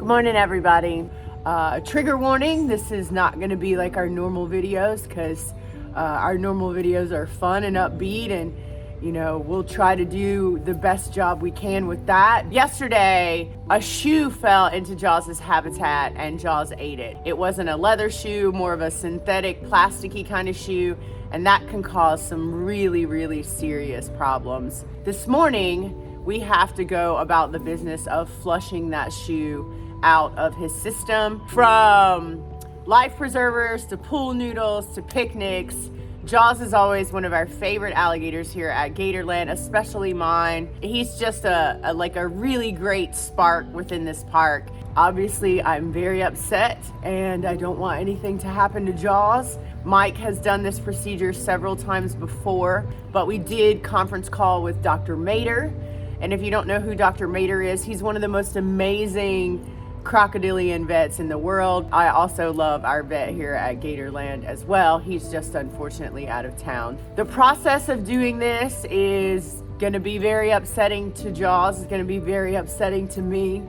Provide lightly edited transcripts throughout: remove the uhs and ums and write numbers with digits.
Morning, everybody. Trigger warning, this is not going to be like our normal videos because our normal videos are fun and upbeat, and you know, we'll try to do the best job we can with that. Yesterday, a shoe fell into Jaws's habitat and Jaws ate it. It wasn't a leather shoe, more of a synthetic, plasticky kind of shoe, and that can cause some really, really serious problems. This morning, we have to go about the business of flushing that shoe out of his system. From life preservers to pool noodles to picnics, Jaws is always one of our favorite alligators here at Gatorland, especially mine. He's just a really great spark within this park. Obviously, I'm very upset and I don't want anything to happen to Jaws. Mike has done this procedure several times before, but we did conference call with Dr. Mater. And if you don't know who Dr. Mater is, he's one of the most amazing crocodilian vets in the world. I also love our vet here at Gatorland as well. He's just unfortunately out of town. The process of doing this is gonna be very upsetting to Jaws. It's gonna be very upsetting to me.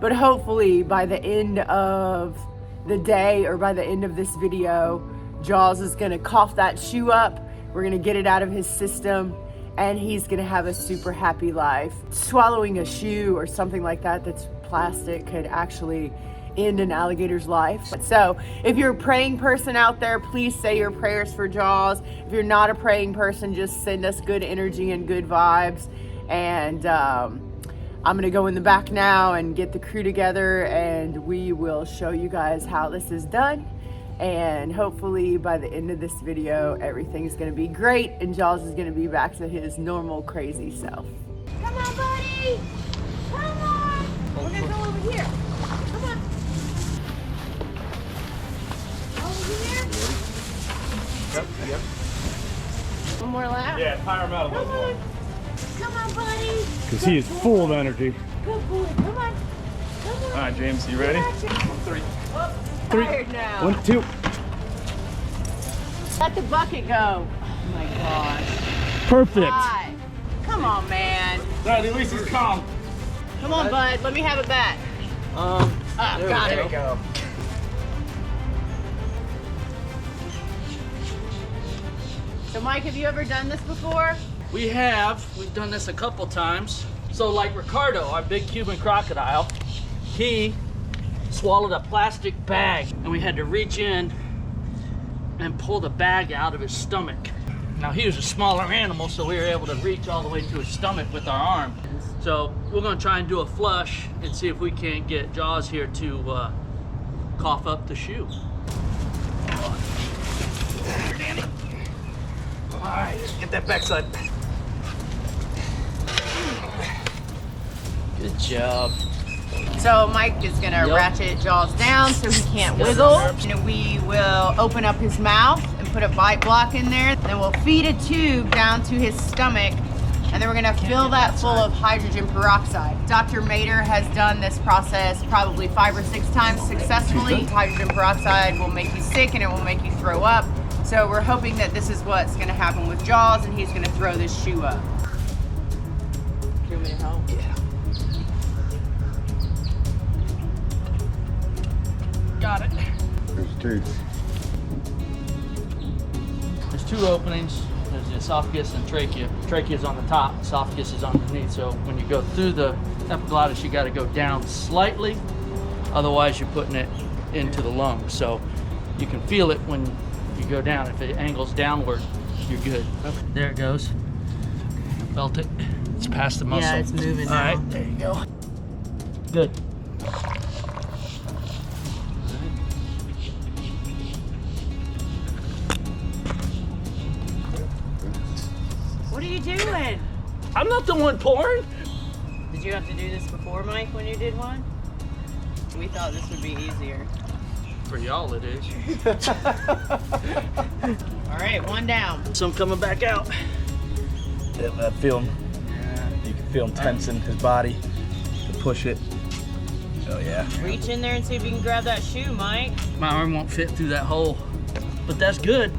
But hopefully by the end of the day or by the end of this video, Jaws is gonna cough that shoe up. We're gonna get it out of his system, and he's gonna have a super happy life. Swallowing a shoe or something like that that's plastic could actually end an alligator's life. So if you're a praying person out there, please say your prayers for Jaws. If you're not a praying person, just send us good energy and good vibes. And I'm gonna go in the back now and get the crew together, and we will show you guys how this is done. And hopefully by the end of this video, everything's gonna be great and Jaws is gonna be back to his normal crazy self. Come on, buddy! Come on! We're gonna go over here. Come on. Over here? Yep. One more lap? Yeah, tire him out a little more. Come on, buddy! Because he is full of energy. Good boy, come on. Come on. All right, James, you ready? 3. Oh, 3. Tired now. 1, 2. Let the bucket go. Oh my gosh. Perfect. God. Come on, man. Dad, at least he's calm. Come on, bud. Let me have it back. Got it. Go. So, Mike, have you ever done this before? We have. We've done this a couple times. So like Ricardo, our big Cuban crocodile, he swallowed a plastic bag and we had to reach in and pull the bag out of his stomach. Now he was a smaller animal, so we were able to reach all the way to his stomach with our arm. So we're gonna try and do a flush and see if we can't get Jaws here to cough up the shoe. Danny. All right, get that backside. Good job. So Mike is gonna ratchet Jaws down so he can't wiggle. And we will open up his mouth and put a bite block in there. Then we'll feed a tube down to his stomach, and then we're gonna fill that full of hydrogen peroxide. Dr. Mater has done this process probably 5 or 6 times successfully. Hydrogen peroxide will make you sick and it will make you throw up. So we're hoping that this is what's gonna happen with Jaws, and he's gonna throw this shoe up. Do you want me to help? Yeah. Got it. There's 2. There's 2 openings. There's the esophagus and trachea. Trachea is on the top, esophagus is underneath. So when you go through the epiglottis, you got to go down slightly. Otherwise, you're putting it into the lungs. So you can feel it when you go down. If it angles downward, you're good. Okay, there it goes. Felt it. It's past the muscle. Yeah, it's moving All now. right, there you go. Good. What are you doing? I'm not the one pouring. Did you have to do this before, Mike, when you did one? We thought this would be easier. For y'all, it is. All right, one down. Some coming back out. Yeah, I feel him. You can feel him tensing his body to push it. Oh yeah. Reach in there and see if you can grab that shoe, Mike. My arm won't fit through that hole, but that's good.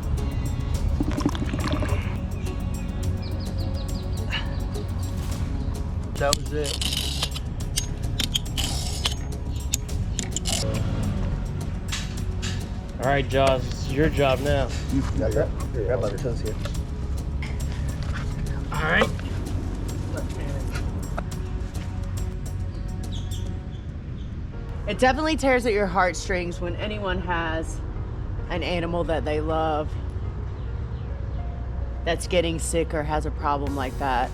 That was it. All right, Jaws, it's your job now. You got that? Here, grab my toes here. All right. It definitely tears at your heartstrings when anyone has an animal that they love that's getting sick or has a problem like that.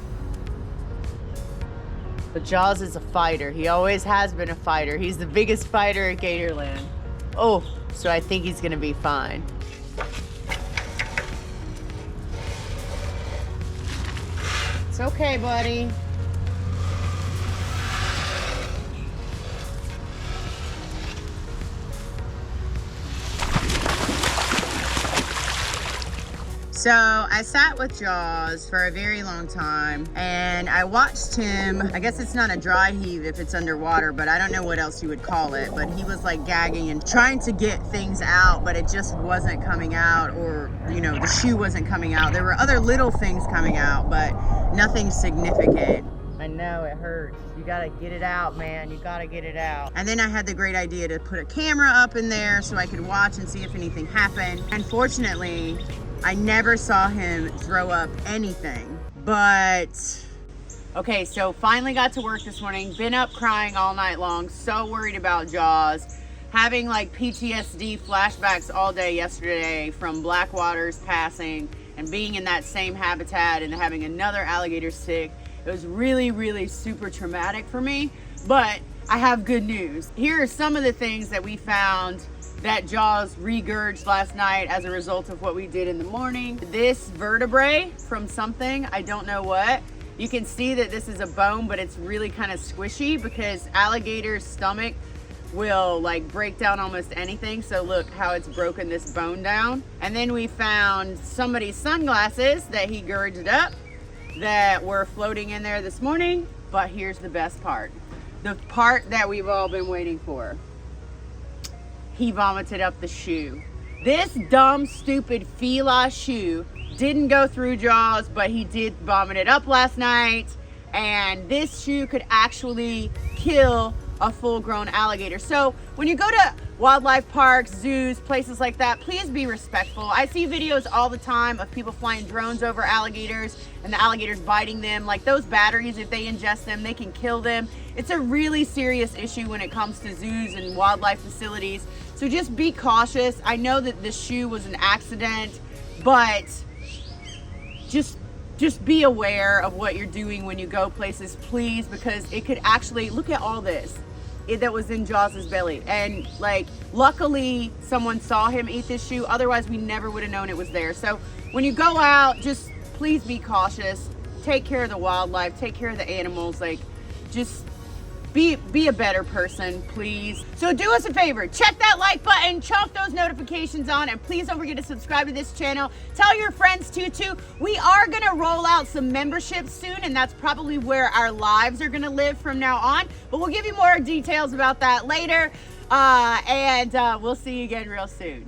But Jaws is a fighter. He always has been a fighter. He's the biggest fighter at Gatorland. Oh, so I think he's gonna be fine. It's okay, buddy. So I sat with Jaws for a very long time and I watched him. I guess it's not a dry heave if it's underwater, but I don't know what else you would call it. But he was like gagging and trying to get things out, but it just wasn't coming out, or, you know, the shoe wasn't coming out. There were other little things coming out, but nothing significant. I know it hurts. You gotta get it out, man. You gotta get it out. And then I had the great idea to put a camera up in there so I could watch and see if anything happened. Unfortunately, I never saw him throw up anything, but okay, so finally got to work this morning. Been up crying all night long, so worried about Jaws. Having like PTSD flashbacks all day yesterday from black waters passing and being in that same habitat and having another alligator sick. It was really, really super traumatic for me, but I have good news. Here are some of the things that we found that Jaws regurged last night as a result of what we did in the morning. This vertebrae from something, I don't know what. You can see that this is a bone, but it's really kind of squishy because alligator's stomach will like break down almost anything. So look how it's broken this bone down. And then we found somebody's sunglasses that he gurged up that were floating in there this morning. But here's the best part. The part that we've all been waiting for. He vomited up the shoe. This dumb, stupid Fila shoe didn't go through Jaws, but he did vomit it up last night. And this shoe could actually kill a full-grown alligator. So when you go to wildlife parks, zoos, places like that, please be respectful. I see videos all the time of people flying drones over alligators and the alligators biting them. Like those batteries, if they ingest them, they can kill them. It's a really serious issue when it comes to zoos and wildlife facilities. So just be cautious. I know that this shoe was an accident, but just be aware of what you're doing when you go places, please, because it could actually, look at all this that was in Jaws' belly. And like, luckily someone saw him eat this shoe. Otherwise we never would have known it was there. So when you go out, just please be cautious. Take care of the wildlife, take care of the animals. Like, just be a better person, please. So do us a favor, check that like button, chomp those notifications on, and please don't forget to subscribe to this channel. Tell your friends too. We are gonna roll out some memberships soon, and that's probably where our lives are gonna live from now on. But we'll give you more details about that later, and we'll see you again real soon.